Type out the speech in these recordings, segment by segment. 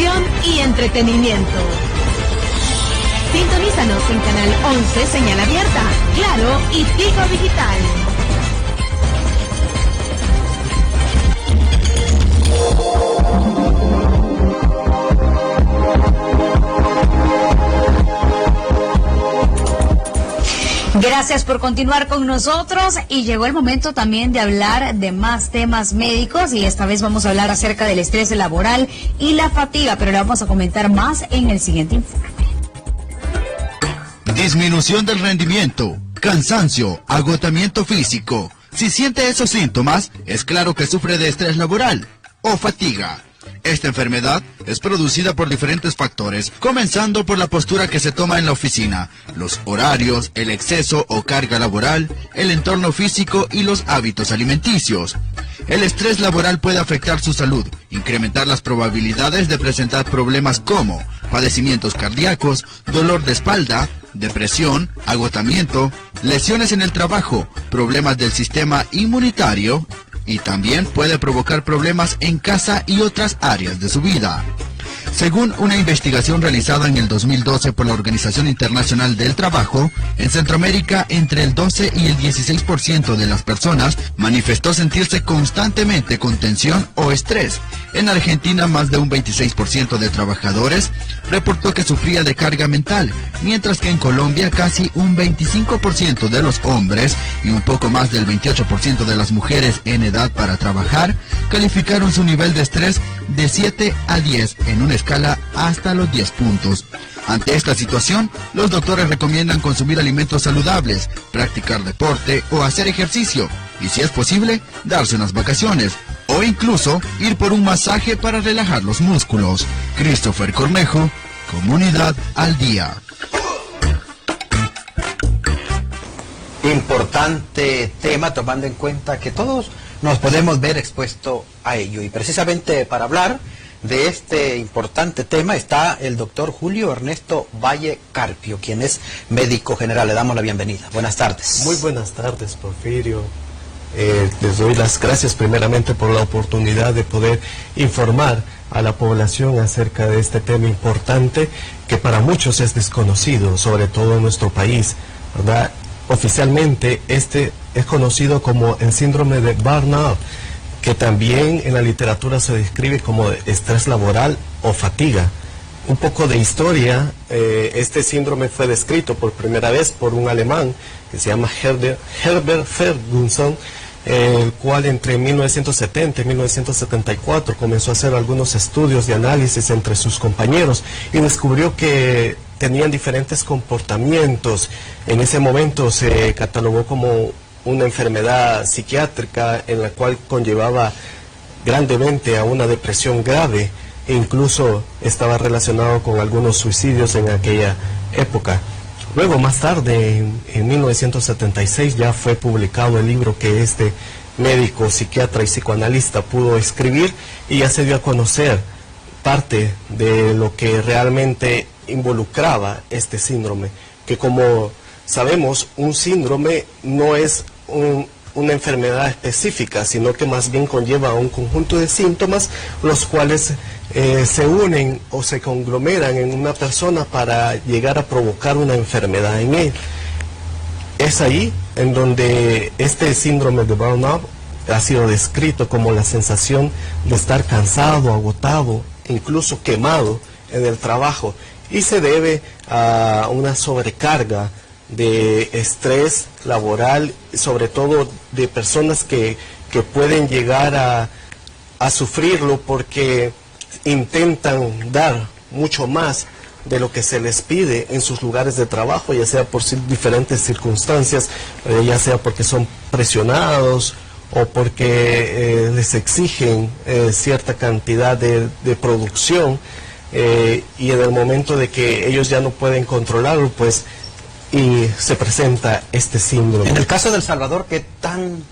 información y entretenimiento. Sintonízanos en Canal 11, señal abierta, Claro y Tigo Digital. Gracias por continuar con nosotros y llegó el momento también de hablar de más temas médicos y esta vez vamos a hablar acerca del estrés laboral y la fatiga, pero le vamos a comentar más en el siguiente informe. Disminución del rendimiento, cansancio, agotamiento físico. Si siente esos síntomas, es claro que sufre de estrés laboral o fatiga. Esta enfermedad es producida por diferentes factores, comenzando por la postura que se toma en la oficina, los horarios, el exceso o carga laboral, el entorno físico y los hábitos alimenticios. El estrés laboral puede afectar su salud, incrementar las probabilidades de presentar problemas como padecimientos cardíacos, dolor de espalda, depresión, agotamiento, lesiones en el trabajo, problemas del sistema inmunitario, y también puede provocar problemas en casa y otras áreas de su vida. Según una investigación realizada en el 2012 por la Organización Internacional del Trabajo, en Centroamérica entre el 12 y el 16% de las personas manifestó sentirse constantemente con tensión o estrés. En Argentina, más de un 26% de trabajadores reportó que sufría de carga mental, mientras que en Colombia casi un 25% de los hombres y un poco más del 28% de las mujeres en edad para trabajar calificaron su nivel de estrés de 7 a 10 en una escala hasta los 10 puntos. Ante esta situación, los doctores recomiendan consumir alimentos saludables, practicar deporte o hacer ejercicio, y si es posible, darse unas vacaciones, o incluso ir por un masaje para relajar los músculos. Christopher Cornejo, Comunidad al Día. Importante tema, tomando en cuenta que todos nos podemos ver expuesto a ello. Y precisamente para hablar de este importante tema está el doctor Julio Ernesto Valle Carpio, quien es médico general. Le damos la bienvenida. Buenas tardes. Muy buenas tardes, Porfirio. Les doy las gracias primeramente por la oportunidad de poder informar a la población acerca de este tema importante que para muchos es desconocido, sobre todo en nuestro país, ¿verdad? Oficialmente este es conocido como el síndrome de burnout, que también en la literatura se describe como estrés laboral o fatiga. Un poco de historia, este síndrome fue descrito por primera vez por un alemán que se llama Herbert Ferguson, el cual entre 1970 y 1974 comenzó a hacer algunos estudios de análisis entre sus compañeros y descubrió que tenían diferentes comportamientos. En ese momento se catalogó como una enfermedad psiquiátrica en la cual conllevaba grandemente a una depresión grave e incluso estaba relacionado con algunos suicidios en aquella época. Luego, más tarde, en 1976, ya fue publicado el libro que este médico, psiquiatra y psicoanalista pudo escribir y ya se dio a conocer parte de lo que realmente involucraba este síndrome, que como sabemos, un síndrome no es una enfermedad específica, sino que más bien conlleva un conjunto de síntomas, los cuales se unen o se conglomeran en una persona para llegar a provocar una enfermedad en él. Es ahí en donde este síndrome de burnout ha sido descrito como la sensación de estar cansado, agotado, incluso quemado en el trabajo, y se debe a una sobrecarga de estrés laboral, sobre todo de personas que pueden llegar a sufrirlo porque intentan dar mucho más de lo que se les pide en sus lugares de trabajo, ya sea por diferentes circunstancias, ya sea porque son presionados o porque les exigen cierta cantidad de producción, y en el momento de que ellos ya no pueden controlarlo, pues y se presenta este síndrome. En el caso de El Salvador, ¿qué tan,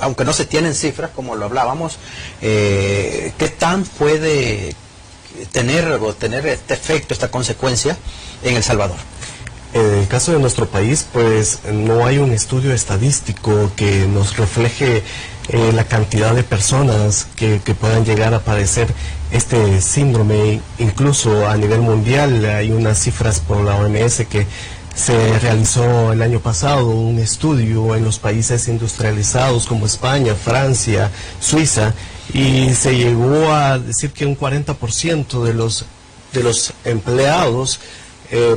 aunque no se tienen cifras como lo hablábamos, qué tan puede tener este efecto, esta consecuencia en El Salvador? En el caso de nuestro país, pues no hay un estudio estadístico que nos refleje la cantidad de personas que puedan llegar a padecer este síndrome. Incluso a nivel mundial hay unas cifras por la OMS que se realizó el año pasado un estudio en los países industrializados como España, Francia, Suiza, y se llegó a decir que un 40% de los empleados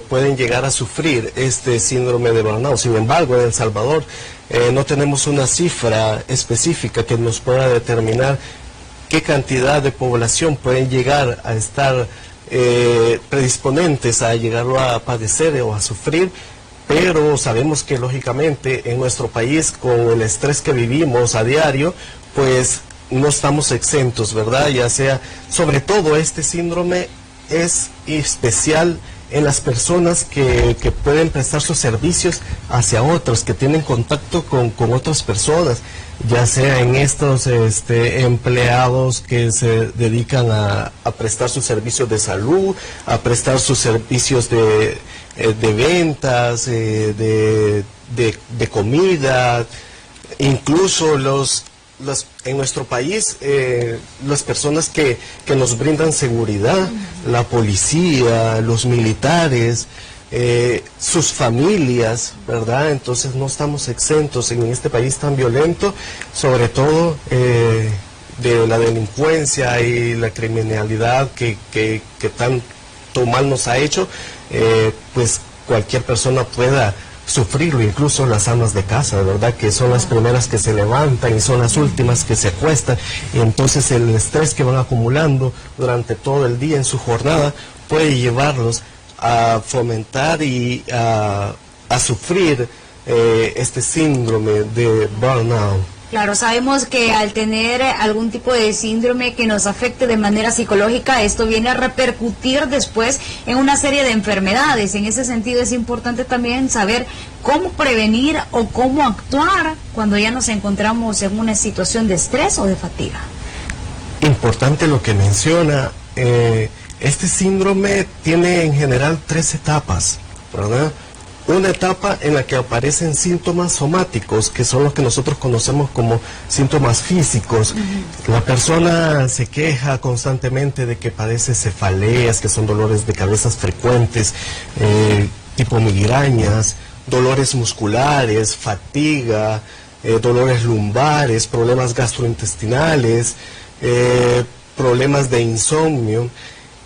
pueden llegar a sufrir este síndrome de burnout. Sin embargo, en El Salvador no tenemos una cifra específica que nos pueda determinar qué cantidad de población pueden llegar a estar predisponentes a llegarlo a padecer o a sufrir, pero sabemos que lógicamente en nuestro país, con el estrés que vivimos a diario, pues no estamos exentos, ¿verdad? Ya sea, sobre todo este síndrome es especial en las personas que pueden prestar sus servicios hacia otros, que tienen contacto con otras personas, ya sea en estos empleados que se dedican a prestar sus servicios de salud, a prestar sus servicios de ventas, de comida, incluso en nuestro país, las personas que nos brindan seguridad, la policía, los militares, sus familias, ¿verdad? Entonces no estamos exentos en este país tan violento, sobre todo de la delincuencia y la criminalidad que tanto mal nos ha hecho, pues cualquier persona pueda sufrirlo, incluso las amas de casa, ¿verdad? Que son las primeras que se levantan y son las últimas que se acuestan, y entonces el estrés que van acumulando durante todo el día en su jornada puede llevarlos a fomentar y a sufrir este síndrome de burnout. Claro, sabemos que al tener algún tipo de síndrome que nos afecte de manera psicológica, esto viene a repercutir después en una serie de enfermedades. En ese sentido es importante también saber cómo prevenir o cómo actuar cuando ya nos encontramos en una situación de estrés o de fatiga. Importante lo que menciona. Este síndrome tiene en general 3 etapas, ¿verdad? Una etapa en la que aparecen síntomas somáticos, que son los que nosotros conocemos como síntomas físicos. La persona se queja constantemente de que padece cefaleas, que son dolores de cabezas frecuentes, tipo migrañas, dolores musculares, fatiga, dolores lumbares, problemas gastrointestinales, problemas de insomnio.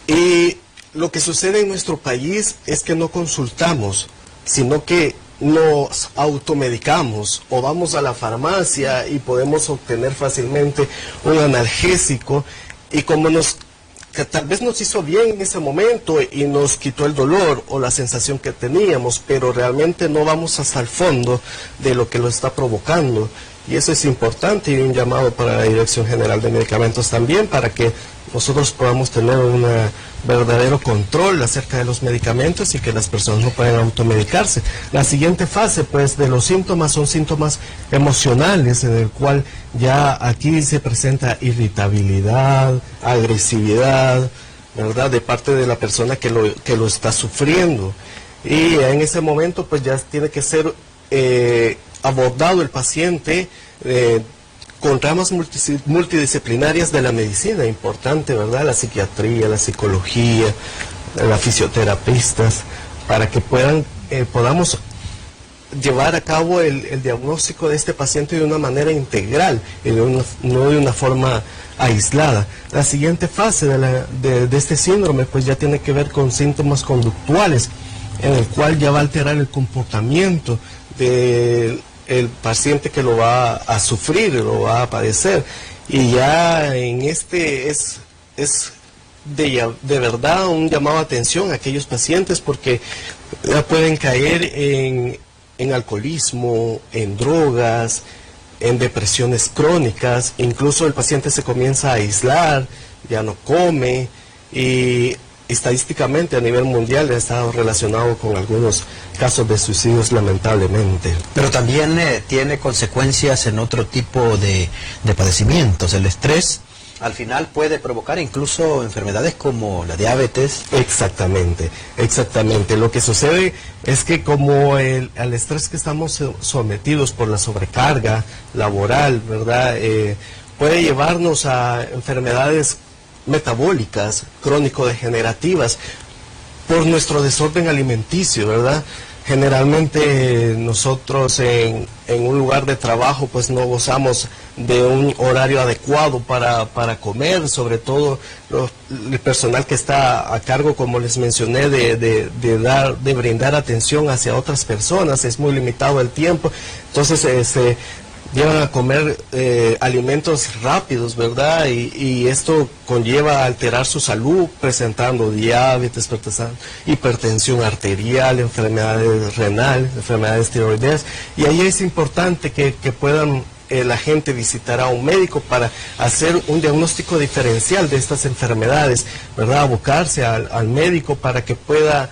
Y lo que sucede en nuestro país es que no consultamos, sino que nos automedicamos o vamos a la farmacia y podemos obtener fácilmente un analgésico, y como que tal vez nos hizo bien en ese momento y nos quitó el dolor o la sensación que teníamos, pero realmente no vamos hasta el fondo de lo que lo está provocando. Y eso es importante, y un llamado para la Dirección General de Medicamentos también, para que nosotros podamos tener un verdadero control acerca de los medicamentos y que las personas no puedan automedicarse. La siguiente fase, pues, de los síntomas son síntomas emocionales, en el cual ya aquí se presenta irritabilidad, agresividad, ¿verdad?, de parte de la persona que lo está sufriendo. Y en ese momento, pues, ya tiene que ser abordado el paciente con ramas multidisciplinarias de la medicina, importante, ¿verdad? La psiquiatría, la psicología, la fisioterapistas, para que podamos llevar a cabo el diagnóstico de este paciente de una manera integral y no de una forma aislada. La siguiente fase de este síndrome, pues, ya tiene que ver con síntomas conductuales, en el cual ya va a alterar el comportamiento del paciente que lo va a sufrir, lo va a padecer. Y ya en este es de verdad un llamado a atención a aquellos pacientes, porque ya pueden caer en alcoholismo, en drogas, en depresiones crónicas. Incluso el paciente se comienza a aislar, ya no come, y estadísticamente a nivel mundial ha estado relacionado con algunos casos de suicidios, lamentablemente. Pero también tiene consecuencias en otro tipo de padecimientos. El estrés al final puede provocar incluso enfermedades como la diabetes. Exactamente, exactamente. Lo que sucede es que como al estrés que estamos sometidos por la sobrecarga laboral, ¿verdad? Puede llevarnos a enfermedades metabólicas, crónico-degenerativas, por nuestro desorden alimenticio, ¿verdad? Generalmente nosotros en un lugar de trabajo pues no gozamos de un horario adecuado para comer, sobre todo el personal que está a cargo, como les mencioné, de brindar atención hacia otras personas, es muy limitado el tiempo, entonces llevan a comer alimentos rápidos, ¿verdad? Y esto conlleva a alterar su salud, presentando diabetes, hipertensión arterial, enfermedades renales, enfermedades tiroideas. Y ahí es importante que puedan la gente visitar a un médico para hacer un diagnóstico diferencial de estas enfermedades, ¿verdad? Abocarse al médico para que pueda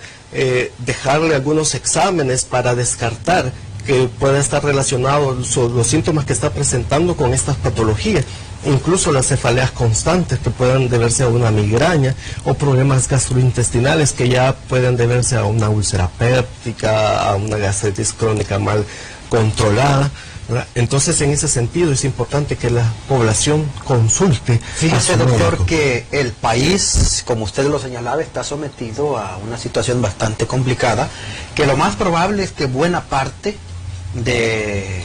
dejarle algunos exámenes para descartar que pueda estar relacionado los síntomas que está presentando con estas patologías, incluso las cefaleas constantes que puedan deberse a una migraña o problemas gastrointestinales que ya pueden deberse a una úlcera péptica, a una gastritis crónica mal controlada, ¿verdad? Entonces, en ese sentido es importante que la población consulte. Fíjese, doctor, que el país, como usted lo señalaba, está sometido a una situación bastante complicada, que lo más probable es que buena parte de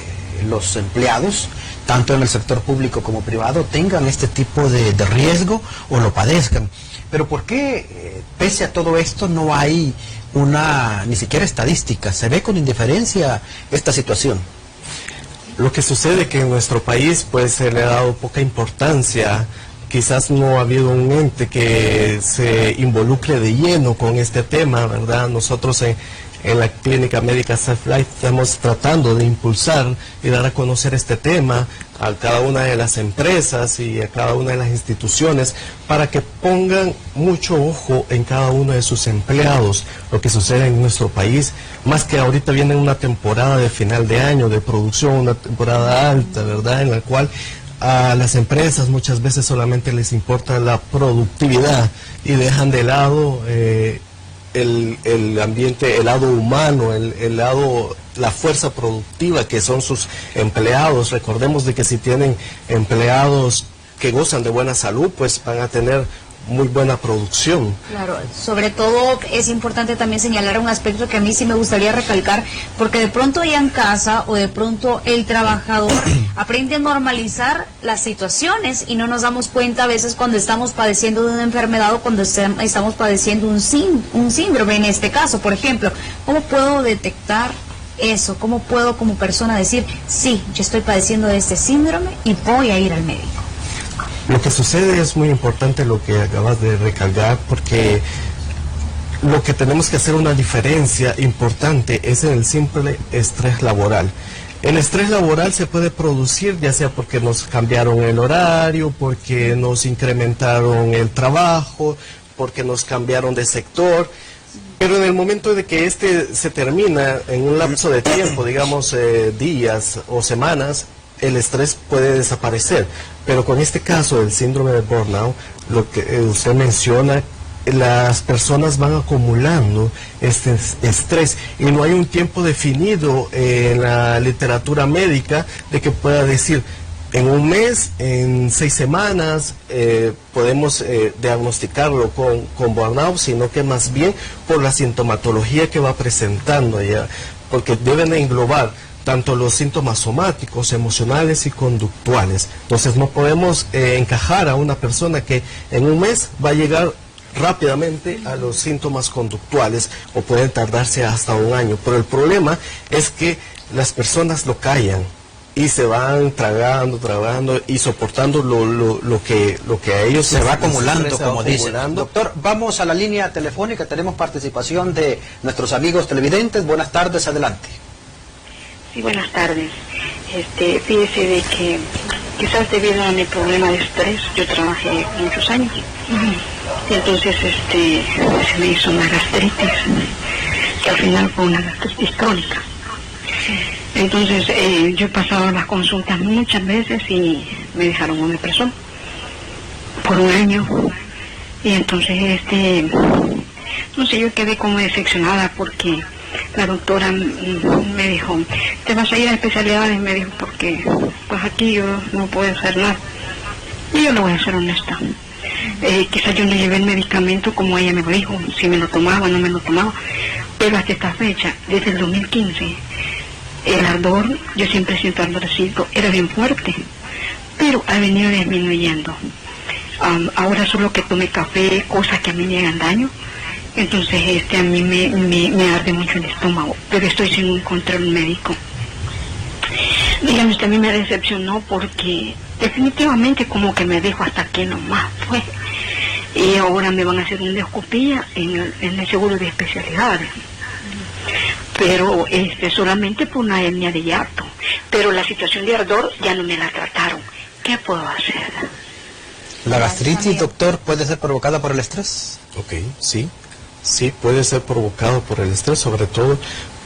los empleados, tanto en el sector público como privado, tengan este tipo de riesgo o lo padezcan. Pero ¿por qué, pese a todo esto, no hay ni siquiera estadística? ¿Se ve con indiferencia esta situación? Lo que sucede es que en nuestro país pues se le ha dado poca importancia. Quizás no ha habido un ente que se involucre de lleno con este tema, ¿verdad? Nosotros en la Clínica Médica Safe Life estamos tratando de impulsar y dar a conocer este tema a cada una de las empresas y a cada una de las instituciones para que pongan mucho ojo en cada uno de sus empleados. Lo que sucede en nuestro país, más que ahorita viene una temporada de final de año, de producción, una temporada alta, ¿verdad? En la cual a las empresas muchas veces solamente les importa la productividad y dejan de lado el ambiente, el lado humano, el lado, la fuerza productiva que son sus empleados. Recordemos de que si tienen empleados que gozan de buena salud, pues van a tener muy buena producción. Claro, sobre todo es importante también señalar un aspecto que a mí sí me gustaría recalcar, porque de pronto ya en casa o de pronto el trabajador aprende a normalizar las situaciones y no nos damos cuenta a veces cuando estamos padeciendo de una enfermedad o cuando estamos padeciendo un síndrome en este caso. Por ejemplo, ¿cómo puedo detectar eso? ¿Cómo puedo como persona decir, sí, yo estoy padeciendo de este síndrome y voy a ir al médico? Lo que sucede es muy importante lo que acabas de recalcar, porque lo que tenemos que hacer una diferencia importante es en el simple estrés laboral. El estrés laboral se puede producir ya sea porque nos cambiaron el horario, porque nos incrementaron el trabajo, porque nos cambiaron de sector, pero en el momento de que este se termina en un lapso de tiempo, digamos días o semanas, el estrés puede desaparecer. Pero con este caso del síndrome de burnout, lo que usted menciona, las personas van acumulando este estrés y no hay un tiempo definido en la literatura médica de que pueda decir en un mes, en 6 semanas podemos diagnosticarlo con burnout, sino que más bien por la sintomatología que va presentando ya, porque deben englobar tanto los síntomas somáticos, emocionales y conductuales. Entonces no podemos encajar a una persona que en un mes va a llegar rápidamente a los síntomas conductuales o pueden tardarse hasta un año. Pero el problema es que las personas lo callan y se van tragando y soportando lo que a ellos se va acumulando, como dicen. Doctor, vamos a la línea telefónica, tenemos participación de nuestros amigos televidentes. Buenas tardes, adelante. Sí, buenas tardes. Fíjese de que quizás debido a mi problema de estrés, yo trabajé muchos años. Y entonces se me hizo una gastritis, que al final fue una gastritis crónica. Entonces yo he pasado las consultas muchas veces y me dejaron omeprazol. por un año. Y entonces, no sé, yo quedé como decepcionada porque la doctora me dijo, te vas a ir a especialidades, me dijo, porque pues aquí yo no puedo hacer nada. Y yo le voy a ser honesta. Quizás yo no llevé el medicamento como ella me lo dijo, si me lo tomaba o no me lo tomaba, pero hasta esta fecha, desde el 2015, el ardor, yo siempre siento ardorcito, era bien fuerte, pero ha venido disminuyendo. Ahora solo que tome café, cosas que a mí me hagan daño, entonces a mí me arde mucho el estómago, pero estoy sin encontrar un médico. Dígame, usted a mí me decepcionó porque definitivamente como que me dijo hasta aquí nomás fue. Y ahora me van a hacer una endoscopía en el seguro de especialidades. Pero solamente por una hernia de hiato. Pero la situación de ardor ya no me la trataron. ¿Qué puedo hacer? ¿La gastritis, doctor, puede ser provocada por el estrés? Ok, sí, puede ser provocado por el estrés, sobre todo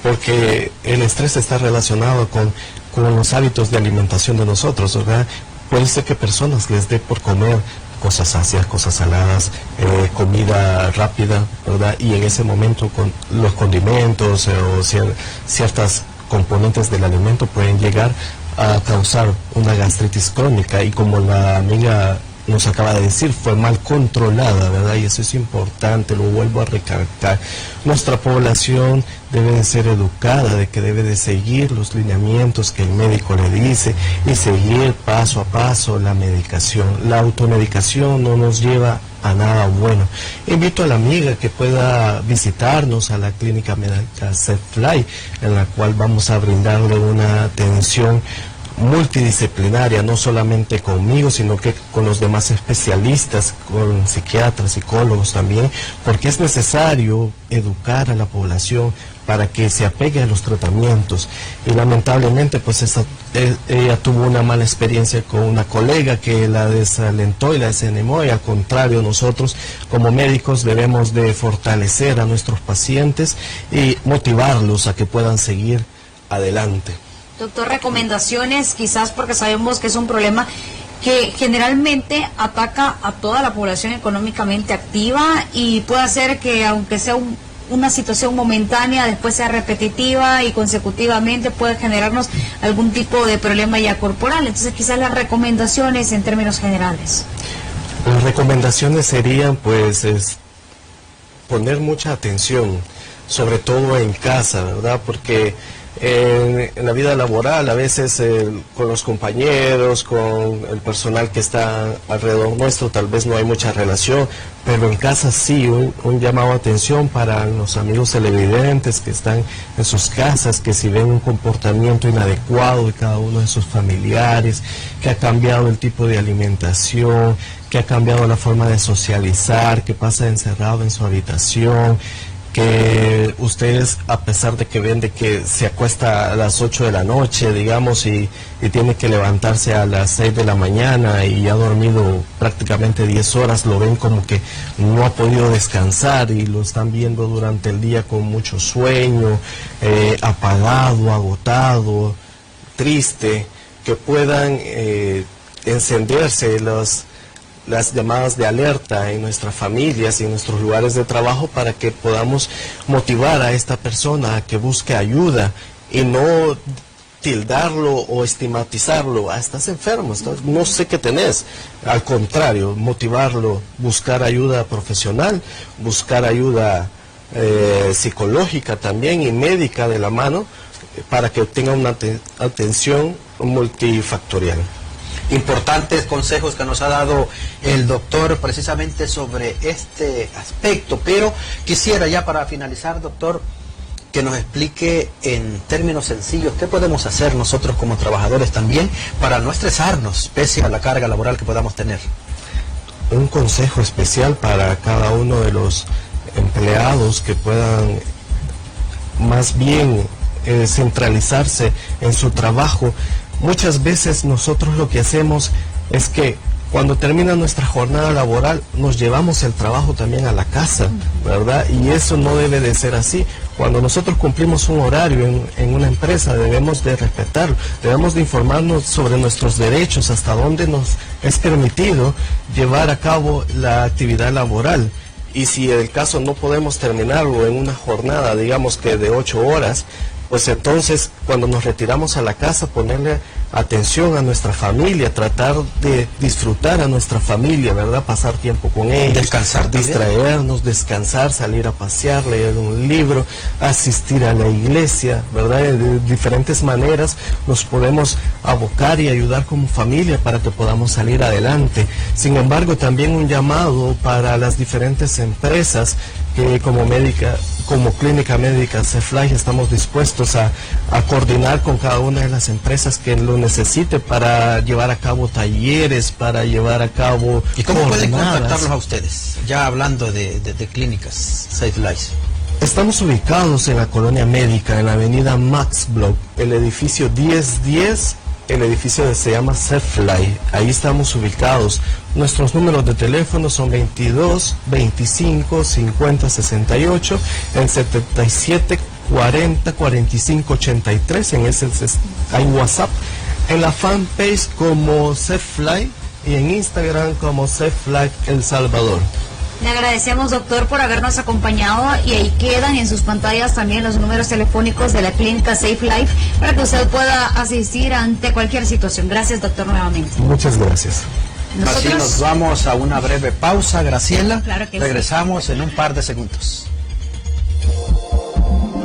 porque el estrés está relacionado con los hábitos de alimentación de nosotros, ¿verdad? Puede ser que personas les dé por comer cosas ácidas, cosas saladas, comida rápida, ¿verdad? Y en ese momento con los condimentos o ciertas componentes del alimento pueden llegar a causar una gastritis crónica, y como la amiga nos acaba de decir, fue mal controlada, ¿verdad? Y eso es importante, lo vuelvo a recalcar. Nuestra población debe de ser educada, de que debe de seguir los lineamientos que el médico le dice y seguir paso a paso la medicación. La automedicación no nos lleva a nada bueno. Invito a la amiga que pueda visitarnos a la clínica médica Setfly, en la cual vamos a brindarle una atención multidisciplinaria, no solamente conmigo, sino que con los demás especialistas, con psiquiatras, psicólogos también, porque es necesario educar a la población para que se apegue a los tratamientos. Y lamentablemente pues ella tuvo una mala experiencia con una colega que la desalentó y la desanimó, y al contrario, nosotros como médicos debemos de fortalecer a nuestros pacientes y motivarlos a que puedan seguir adelante. Doctor, recomendaciones, quizás porque sabemos que es un problema que generalmente ataca a toda la población económicamente activa, y puede hacer que aunque sea una situación momentánea, después sea repetitiva y consecutivamente puede generarnos algún tipo de problema ya corporal. Entonces quizás las recomendaciones en términos generales. Las recomendaciones serían pues poner mucha atención, sobre todo en casa, ¿verdad? Porque en la vida laboral a veces con los compañeros, con el personal que está alrededor nuestro, tal vez no hay mucha relación, pero en casa sí, un llamado a atención para los amigos televidentes que están en sus casas, que si ven un comportamiento inadecuado de cada uno de sus familiares, que ha cambiado el tipo de alimentación, que ha cambiado la forma de socializar, que pasa encerrado en su habitación, que ustedes, a pesar de que ven de que se acuesta a las 8 de la noche, digamos, y tiene que levantarse a las 6 de la mañana y ha dormido prácticamente 10 horas, lo ven como que no ha podido descansar y lo están viendo durante el día con mucho sueño, apagado, agotado, triste, que puedan encenderse las llamadas de alerta en nuestras familias y en nuestros lugares de trabajo, para que podamos motivar a esta persona a que busque ayuda y no tildarlo o estigmatizarlo. Estás enfermo, no sé qué tenés. Al contrario, motivarlo, buscar ayuda profesional, buscar ayuda psicológica también y médica de la mano, para que tenga una atención multifactorial. Importantes consejos que nos ha dado el doctor precisamente sobre este aspecto, pero quisiera ya para finalizar, doctor, que nos explique en términos sencillos qué podemos hacer nosotros como trabajadores también para no estresarnos pese a la carga laboral que podamos tener. Un consejo especial para cada uno de los empleados, que puedan más bien centralizarse en su trabajo. Muchas veces nosotros lo que hacemos es que cuando termina nuestra jornada laboral nos llevamos el trabajo también a la casa, ¿verdad? Y eso no debe de ser así. Cuando nosotros cumplimos un horario en una empresa debemos de respetarlo, debemos de informarnos sobre nuestros derechos, hasta dónde nos es permitido llevar a cabo la actividad laboral. Y si en el caso no podemos terminarlo en una jornada, digamos que de 8 horas, pues entonces cuando nos retiramos a la casa ponerle atención a nuestra familia, tratar de disfrutar a nuestra familia, ¿verdad? Pasar tiempo con ellos, descansar, distraernos, descansar, salir a pasear, leer un libro, asistir a la iglesia, ¿verdad? De diferentes maneras nos podemos abocar y ayudar como familia para que podamos salir adelante. Sin embargo, también un llamado para las diferentes empresas que como clínica médica Safe Life estamos dispuestos a coordinar con cada una de las empresas que lo necesite para llevar a cabo talleres, para llevar a cabo ¿Y cómo pueden jornadas. contactarlos a ustedes? Ya hablando de clínicas Safe Life. Estamos ubicados en la colonia médica, en la avenida Max Block, el edificio 1010. El edificio se llama Safe Life, ahí estamos ubicados. Nuestros números de teléfono son 22 25 50 68, en 77 40 45 83, en ese hay WhatsApp, en la fanpage como Safe Life y en Instagram como Safe Life El Salvador. Le agradecemos, doctor, por habernos acompañado, y ahí quedan en sus pantallas también los números telefónicos de la clínica Safe Life para que usted pueda asistir ante cualquier situación. Gracias, doctor, nuevamente. Muchas gracias. Así nos vamos a una breve pausa, Graciela. Claro que sí. Regresamos en un par de segundos.